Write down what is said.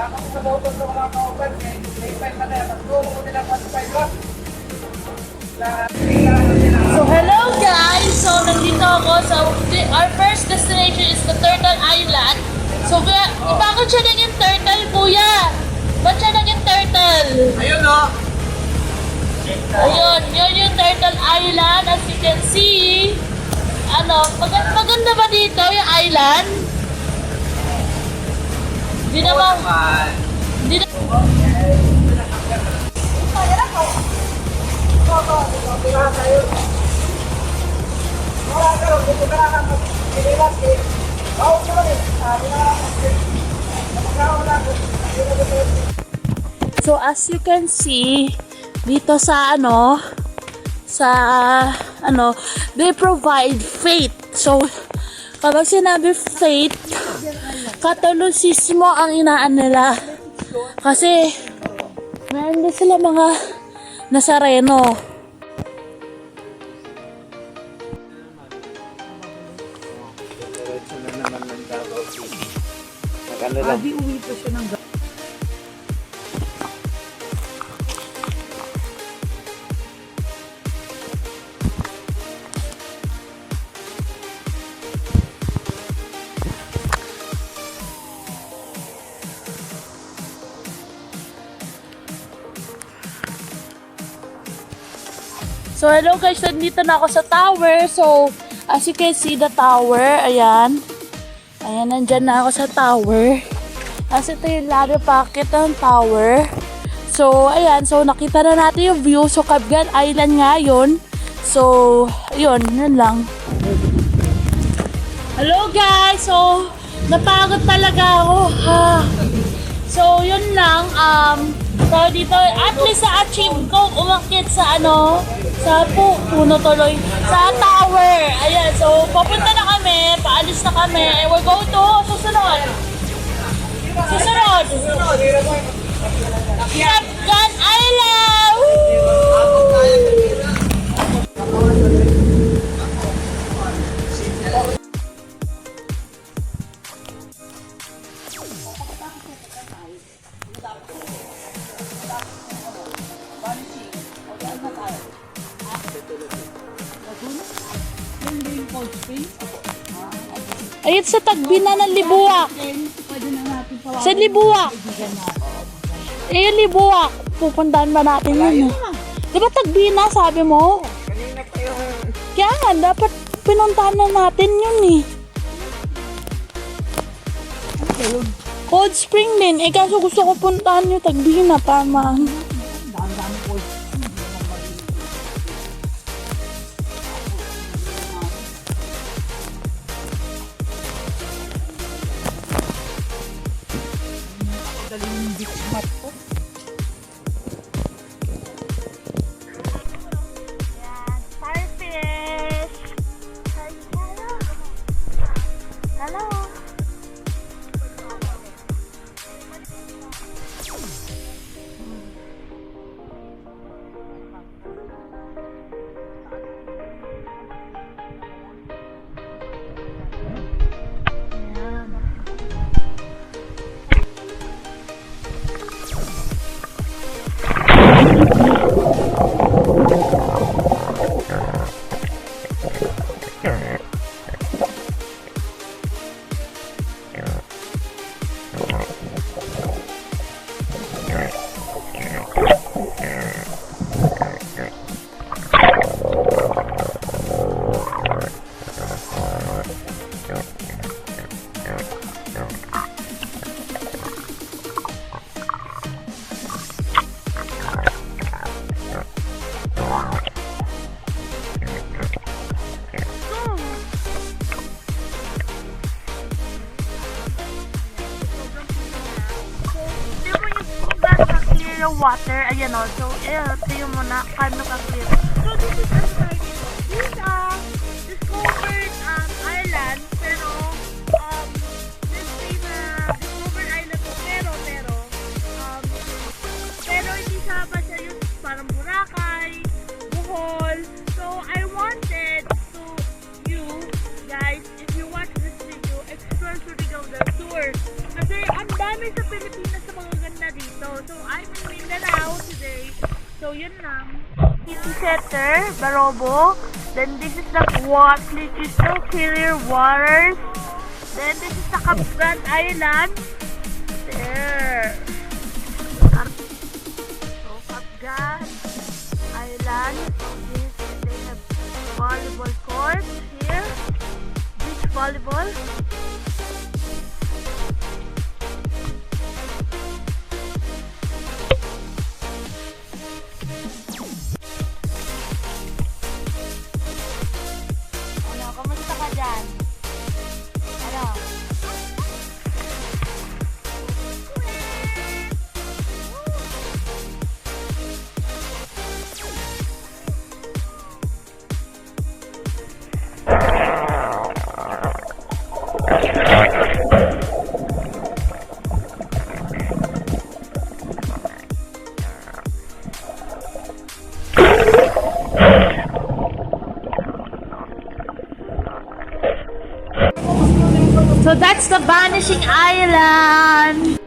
So hello guys! So nandito ako sa our first destination is the Turtle Island. So bakit siya naging turtle, kuya? Ba't siya naging turtle? Ayun o. Ayun, yun yung Turtle Island. As you can see, maganda ba dito yung island? Hindi naman. Hindi naman. So as you can see, dito sa they provide faith. So kapag sinabi faith, Katolisismo ang inaan nila. Kasi meron din sila mga Nazareno. Diretso na naman ng Davao City. Maganda lang. Di uwi pa siya ng So hello guys, nandito na ako sa tower. So as you can see the tower, ayan. Ayan, nandyan na ako sa tower. Kasi ito yung lobby pocket ng tower. So ayan, so nakita na natin yung view. So Cabgan Island nga yun. So yun lang. Hello guys, so napagod talaga ako. So yun lang, so dito at least na-achieve ko umakyat sa sa puno tuloy, sa tower. Ayan, so papunta na kami, paalis na kami, and we'll go to susunod. Cabgan Island! Ayun sa Tagbina ng Libuak. Sa Libuak. Ayun, Libuak. Pupuntahan ba natin yun? Di ba Tagbina, sabi mo? Kaya nga, dapat pinuntahan na natin yun eh. Cold Spring din. Kaso gusto ko puntahan yung Tagbina para yung water, ayan o. So, ito mo na, paano ka-clear. So, this is this discovered island, pero, let's say na discovered island to, pero hindi siya ba siya yung parang Boracay, Bohol. So, I wanted to you guys, if you watch this video, explore Surigao del Sur. Kasi, ang dami sa Pilipinas sa na dito. So, I'm in Mindanao today. So, yun lang. City Center, Barobo. Then, this is the crystal clear waters. Then, this is the Kapgan Island. There. So, Kapgan Island. This, they have volleyball court here. Beach volleyball. Ano, kamusta ka dyan? Ano? So that's the Vanishing Island.